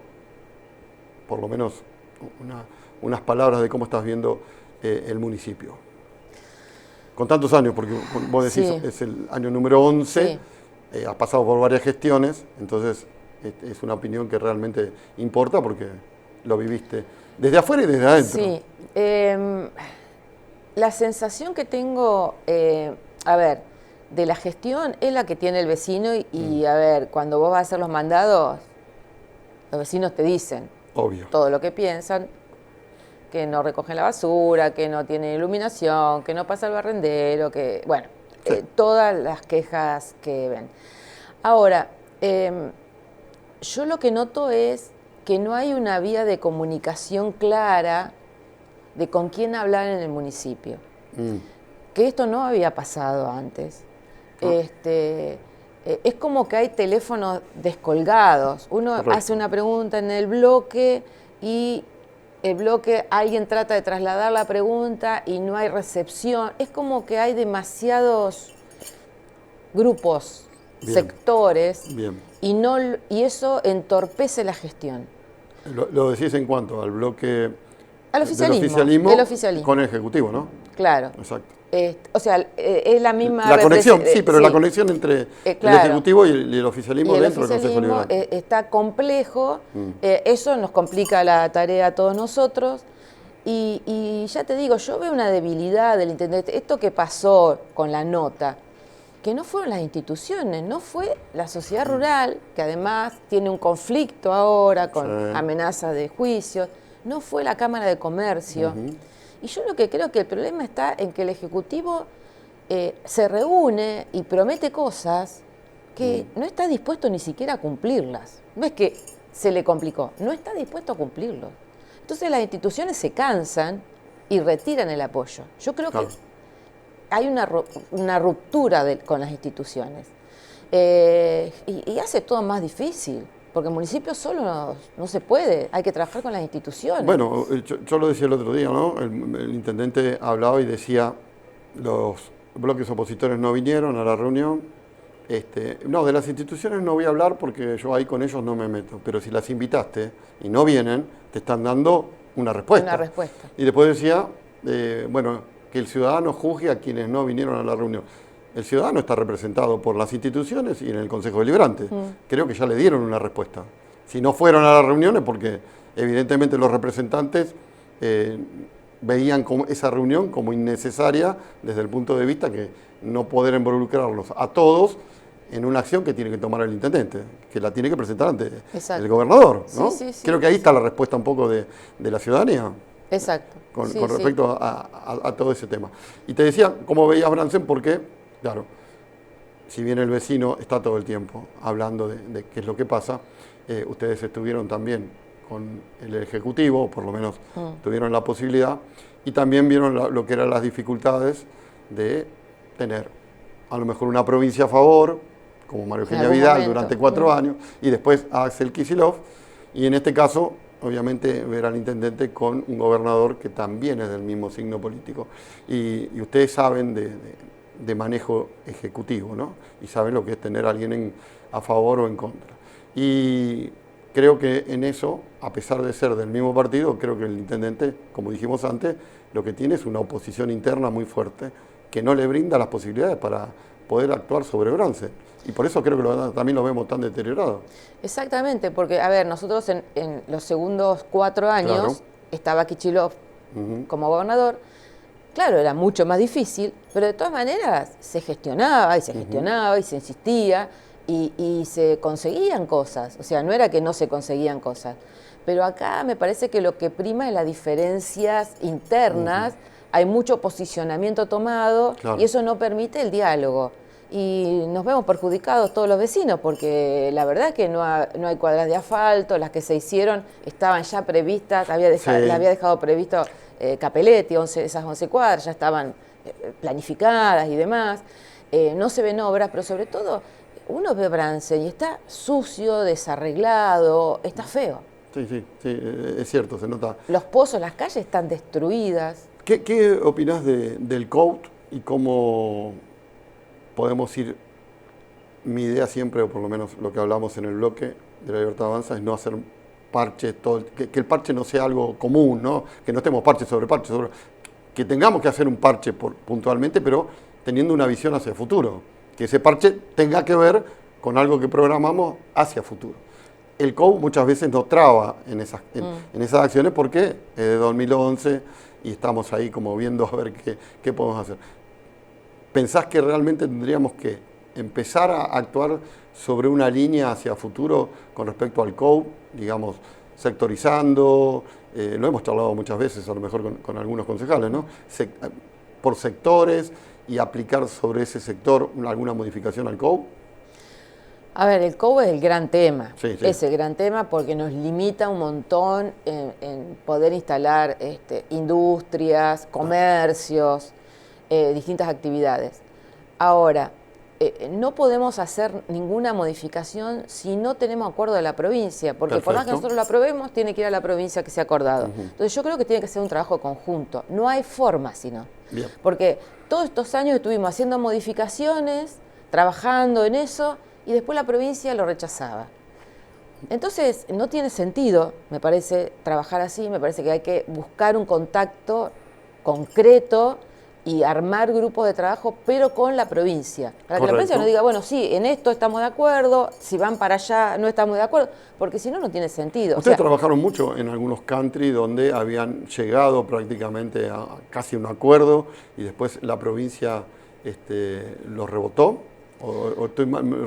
por lo menos unas palabras de cómo estás viendo el municipio? Con tantos años, porque vos decís, es el año número 11, has pasado por varias gestiones, entonces es una opinión que realmente importa porque lo viviste desde afuera y desde adentro. Sí, la sensación que tengo, a ver, de la gestión es la que tiene el vecino y a ver, cuando vos vas a hacer los mandados, los vecinos te dicen todo lo que piensan, que no recogen la basura, que no tienen iluminación, que no pasa el barrendero, que, bueno, todas las quejas que ven. Ahora, yo lo que noto es que no hay una vía de comunicación clara de con quién hablar en el municipio. Que esto no había pasado antes. Es como que hay teléfonos descolgados. Uno hace una pregunta en el bloque y el bloque, alguien trata de trasladar la pregunta y no hay recepción. Es como que hay demasiados grupos, sectores, y eso entorpece la gestión. Lo decís en cuanto al bloque al oficialismo, del oficialismo con el Ejecutivo, ¿no? Claro. Exacto. O sea, es la misma... La conexión, sí, pero la conexión entre el Ejecutivo y el oficialismo dentro del Consejo Liberante. Está complejo, eso nos complica la tarea a todos nosotros, y ya te digo, yo veo una debilidad del intendente. Esto que pasó con la nota, que no fueron las instituciones, no fue la sociedad rural, que además tiene un conflicto ahora con amenazas de juicio, no fue la Cámara de Comercio. Y yo lo que creo que el problema está en que el Ejecutivo se reúne y promete cosas que no está dispuesto ni siquiera a cumplirlas. No es que se le complicó, no está dispuesto a cumplirlo. Entonces las instituciones se cansan y retiran el apoyo. Yo creo que hay una ruptura con las instituciones y hace todo más difícil. Porque el municipio solo no se puede, hay que trabajar con las instituciones. Bueno, yo lo decía el otro día, ¿no? El intendente hablaba y decía, los bloques opositores no vinieron a la reunión. No, de las instituciones no voy a hablar porque yo ahí con ellos no me meto. Pero si las invitaste y no vienen, te están dando una respuesta. Una respuesta. Y después decía, bueno, que el ciudadano juzgue a quienes no vinieron a la reunión. El ciudadano está representado por las instituciones y en el Consejo Deliberante. Creo que ya le dieron una respuesta. Si no fueron a las reuniones, porque evidentemente los representantes veían esa reunión como innecesaria desde el punto de vista que no poder involucrarlos a todos en una acción que tiene que tomar el intendente, que la tiene que presentar ante el gobernador, ¿no? Sí. Creo que ahí está la respuesta un poco de la ciudadanía. Exacto. Con respecto a todo ese tema. Y te decía, ¿cómo veías Brandsen? Porque claro, si bien el vecino está todo el tiempo hablando de qué es lo que pasa, ustedes estuvieron también con el Ejecutivo, por lo menos tuvieron la posibilidad, y también vieron lo que eran las dificultades de tener a lo mejor una provincia a favor, como María Eugenia Vidal durante 4 años, y después a Axel Kicillof, y en este caso, obviamente, ver al intendente con un gobernador que también es del mismo signo político. Y ustedes saben de manejo ejecutivo, ¿no? Y saben lo que es tener a alguien a favor o en contra. Y creo que en eso, a pesar de ser del mismo partido, creo que el intendente, como dijimos antes, lo que tiene es una oposición interna muy fuerte que no le brinda las posibilidades para poder actuar sobre Brandsen. Y por eso creo que también lo vemos tan deteriorado. Exactamente, porque, a ver, nosotros en los segundos 4 años estaba Kicillof como gobernador. Claro, era mucho más difícil, pero de todas maneras se gestionaba y se gestionaba y se insistía y se conseguían cosas. O sea, no era que no se conseguían cosas. Pero acá me parece que lo que prima es las diferencias internas, hay mucho posicionamiento tomado y eso no permite el diálogo. Y nos vemos perjudicados todos los vecinos porque la verdad es que no hay cuadras de asfalto, las que se hicieron estaban ya previstas, la había dejado previsto Capelletti, esas 11 cuadras ya estaban planificadas y demás. No se ven obras, pero sobre todo uno ve Brandsen y está sucio, desarreglado, está feo. Sí, es cierto, se nota. Los pozos, las calles están destruidas. ¿Qué opinás del COUT y cómo podemos ir? Mi idea siempre, o por lo menos lo que hablamos en el bloque de La Libertad Avanza, es no hacer parches, que el parche no sea algo común, ¿no? Que no estemos parche sobre parche, que tengamos que hacer un parche puntualmente, pero teniendo una visión hacia el futuro, que ese parche tenga que ver con algo que programamos hacia futuro. El COU muchas veces nos traba en esas acciones porque es de 2011 y estamos ahí como viendo a ver qué podemos hacer. ¿Pensás que realmente tendríamos que empezar a actuar sobre una línea hacia futuro con respecto al COU, digamos, sectorizando? Lo hemos charlado muchas veces, a lo mejor con algunos concejales, ¿no? Por sectores y aplicar sobre ese sector alguna modificación al COU? A ver, el COU es el gran tema. Sí. Es el gran tema porque nos limita un montón en poder instalar industrias, comercios, distintas actividades. Ahora, no podemos hacer ninguna modificación si no tenemos acuerdo de la provincia, porque por más que nosotros lo aprobemos, tiene que ir a la provincia que se ha acordado. Entonces yo creo que tiene que ser un trabajo conjunto. No hay forma sino. Bien. Porque todos estos años estuvimos haciendo modificaciones, trabajando en eso, y después la provincia lo rechazaba. Entonces, no tiene sentido, me parece, trabajar así. Me parece que hay que buscar un contacto concreto y armar grupos de trabajo, pero con la provincia. Para que la provincia no diga, bueno, sí, en esto estamos de acuerdo, si van para allá no estamos de acuerdo, porque si no, no tiene sentido. Ustedes trabajaron mucho en algunos country donde habían llegado prácticamente a casi un acuerdo y después la provincia los rebotó. ¿O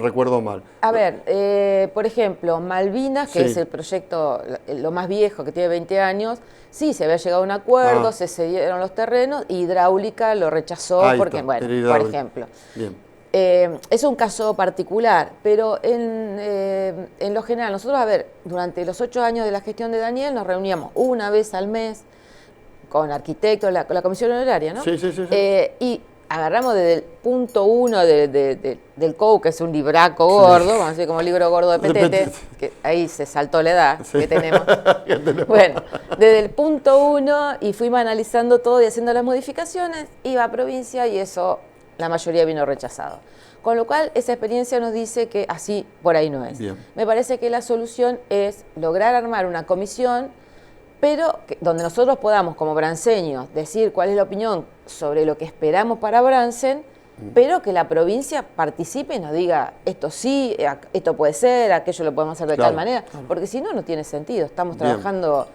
recuerdo mal? A ver, por ejemplo, Malvinas, que es el proyecto lo más viejo, que tiene 20 años, sí, se había llegado a un acuerdo, se cedieron los terrenos, y Hidráulica lo rechazó, porque, bueno, por ejemplo. Bien. Es un caso particular, pero en lo general, nosotros, a ver, durante los 8 años de la gestión de Daniel, nos reuníamos una vez al mes con arquitectos, con la comisión honoraria, ¿no? Sí. Y agarramos desde el punto 1 del COU, que es un libraco gordo, vamos a decir como libro gordo de Petete, que ahí se saltó la edad que tenemos. Bueno, desde el punto 1 y fuimos analizando todo y haciendo las modificaciones, iba a provincia y eso la mayoría vino rechazado. Con lo cual, esa experiencia nos dice que así por ahí no es. Bien. Me parece que la solución es lograr armar una comisión, pero donde nosotros podamos, como branceños, decir cuál es la opinión sobre lo que esperamos para Bransen, pero que la provincia participe y nos diga, esto sí, esto puede ser, aquello lo podemos hacer de tal manera, porque si no, no tiene sentido, estamos trabajando,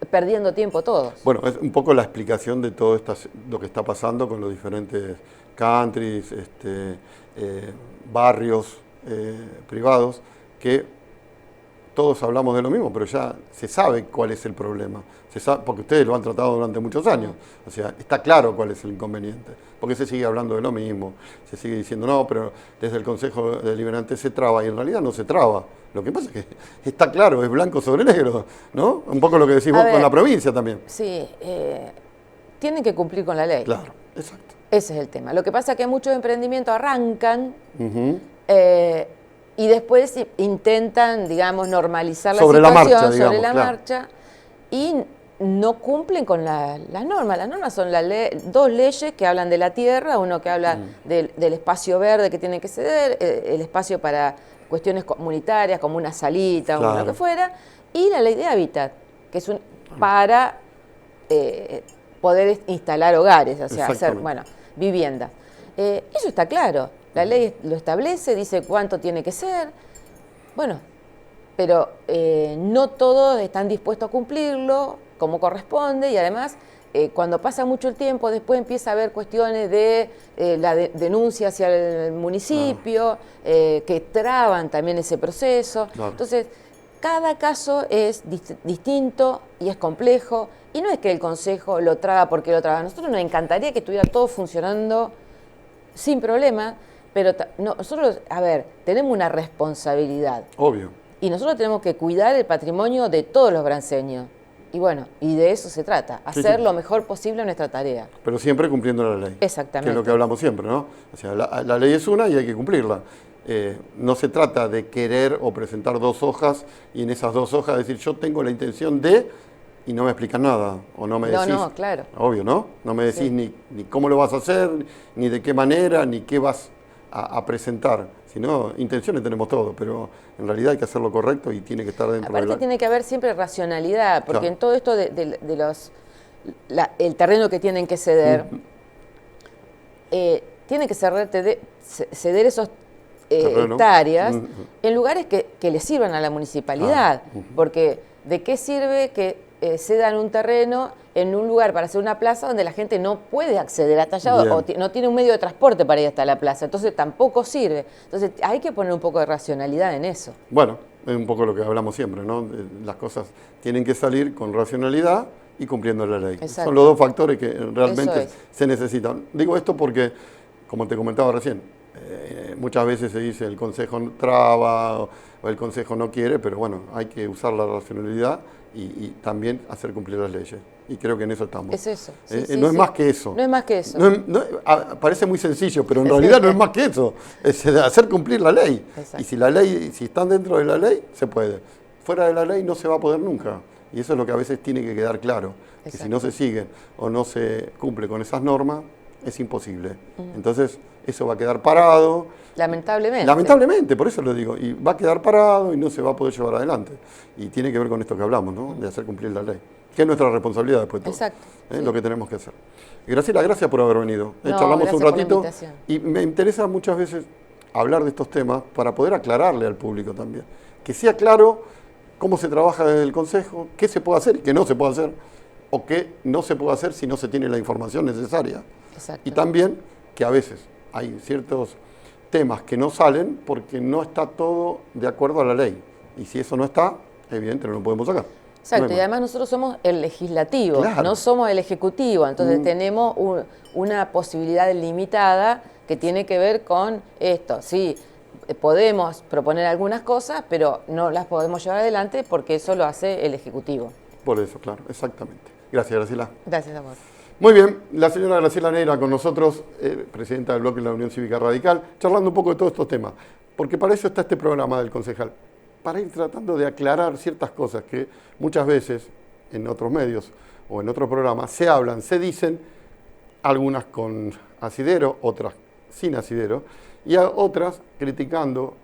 perdiendo tiempo todos. Bueno, es un poco la explicación de todo lo que está pasando con los diferentes countries, barrios privados, que todos hablamos de lo mismo, pero ya se sabe cuál es el problema. Se sabe, porque ustedes lo han tratado durante muchos años. O sea, está claro cuál es el inconveniente. Porque se sigue hablando de lo mismo. Se sigue diciendo, no, pero desde el Consejo Deliberante se traba. Y en realidad no se traba. Lo que pasa es que está claro, es blanco sobre negro, ¿no? Un poco lo que decimos con la provincia también. Sí, tienen que cumplir con la ley. Claro, exacto. Ese es el tema. Lo que pasa es que muchos emprendimientos arrancan... y después intentan, digamos, normalizar la situación sobre la marcha y no cumplen con las normas. Las normas son dos leyes que hablan de la tierra, uno que habla del espacio verde que tiene que ceder, el espacio para cuestiones comunitarias, como una salita o lo que fuera, y la ley de hábitat, que es para poder instalar hogares, o sea, hacer, vivienda. Eso está claro. La ley lo establece, dice cuánto tiene que ser, bueno, pero no todos están dispuestos a cumplirlo como corresponde y además cuando pasa mucho el tiempo después empieza a haber cuestiones de la denuncia hacia el municipio que traban también ese proceso. Entonces, cada caso es distinto y es complejo y no es que el Consejo lo traba porque lo traba. A nosotros nos encantaría que estuviera todo funcionando sin problema. Pero nosotros, a ver, tenemos una responsabilidad. Obvio. Y nosotros tenemos que cuidar el patrimonio de todos los branceños. Y bueno, y de eso se trata, hacer lo mejor posible nuestra tarea. Pero siempre cumpliendo la ley. Exactamente. Que es lo que hablamos siempre, ¿no? O sea, la ley es una y hay que cumplirla. No se trata de querer o presentar 2 hojas y en esas 2 hojas decir yo tengo la intención de... y no me explican nada, o no me decís... No, claro. Obvio, ¿no? No me decís ni cómo lo vas a hacer, ni de qué manera, ni qué vas a presentar. Si no, intenciones tenemos todo, pero en realidad hay que hacerlo correcto y tiene que estar dentro de la... Aparte tiene que haber siempre racionalidad, porque en todo esto el terreno que tienen que ceder, tienen que ceder esos hectáreas en lugares que le sirvan a la municipalidad, porque ¿de qué sirve que cedan un terreno en un lugar para hacer una plaza donde la gente no puede acceder hasta allá o no tiene un medio de transporte para ir hasta la plaza? Entonces tampoco sirve. Entonces hay que poner un poco de racionalidad en eso. Bueno, es un poco lo que hablamos siempre, ¿no? Las cosas tienen que salir con racionalidad y cumpliendo la ley. Exacto. Son los 2 factores que realmente se necesitan. Digo esto porque como te comentaba recién, muchas veces se dice el Consejo traba o el Consejo no quiere, pero bueno, hay que usar la racionalidad y también hacer cumplir las leyes. Y creo que en eso estamos. Es eso. No es más que eso. No es más que eso. Parece muy sencillo, pero en realidad no es más que eso. Es hacer cumplir la ley. Exacto. Y si la ley, si están dentro de la ley, se puede. Fuera de la ley no se va a poder nunca. Y eso es lo que a veces tiene que quedar claro. Que si no se siguen o no se cumple con esas normas, es imposible. Entonces, eso va a quedar parado. Lamentablemente. Lamentablemente, por eso lo digo. Y va a quedar parado y no se va a poder llevar adelante. Y tiene que ver con esto que hablamos, ¿no? De hacer cumplir la ley. Que es nuestra responsabilidad después de todo. Exacto. Sí. Lo que tenemos que hacer. Graciela, gracias por haber venido. No, charlamos un ratito. Y me interesa muchas veces hablar de estos temas para poder aclararle al público también. Que sea claro cómo se trabaja desde el Consejo, qué se puede hacer y qué no se puede hacer, o qué no se puede hacer si no se tiene la información necesaria. Exacto. Y también que a veces hay ciertos temas que no salen porque no está todo de acuerdo a la ley. Y si eso no está, evidentemente no lo podemos sacar. Exacto, No y además nosotros somos el legislativo, claro. no somos el ejecutivo, entonces tenemos una posibilidad limitada que tiene que ver con esto. Sí, podemos proponer algunas cosas, pero no las podemos llevar adelante porque eso lo hace el ejecutivo. Por eso, claro, exactamente. Gracias, Graciela. Gracias, amor. Muy bien, la señora Graciela Neira con nosotros, presidenta del bloque de la Unión Cívica Radical, charlando un poco de todos estos temas, porque para eso está este programa del concejal, para ir tratando de aclarar ciertas cosas que muchas veces en otros medios o en otros programas se hablan, se dicen, algunas con asidero, otras sin asidero, y a otras criticando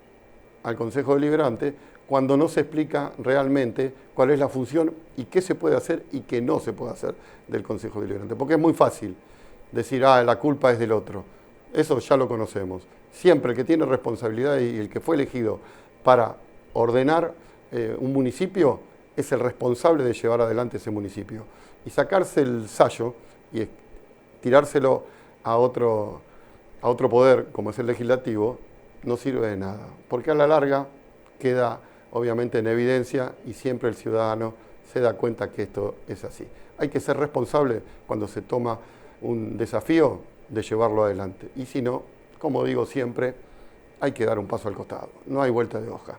al Consejo Deliberante cuando no se explica realmente cuál es la función y qué se puede hacer y qué no se puede hacer del Consejo Deliberante. Porque es muy fácil decir, la culpa es del otro. Eso ya lo conocemos. Siempre el que tiene responsabilidad y el que fue elegido para ordenar un municipio es el responsable de llevar adelante ese municipio. Y sacarse el sayo y tirárselo a otro poder, como es el legislativo, no sirve de nada. Porque a la larga queda obviamente en evidencia y siempre el ciudadano se da cuenta que esto es así. Hay que ser responsable cuando se toma un desafío de llevarlo adelante. Y si no, como digo siempre, hay que dar un paso al costado. No hay vuelta de hoja.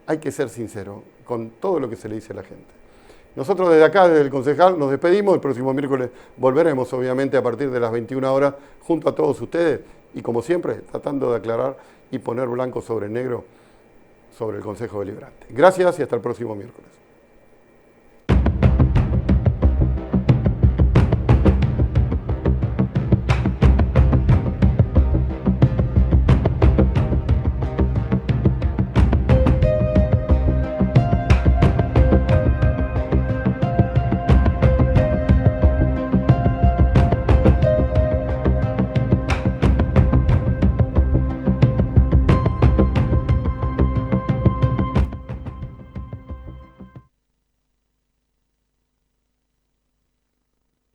Hay que ser sincero con todo lo que se le dice a la gente. Nosotros desde acá, desde el concejal, nos despedimos. El próximo miércoles volveremos, obviamente, a partir de las 21 horas, junto a todos ustedes. Y como siempre, tratando de aclarar y poner blanco sobre negro sobre el Consejo Deliberante. Gracias y hasta el próximo miércoles.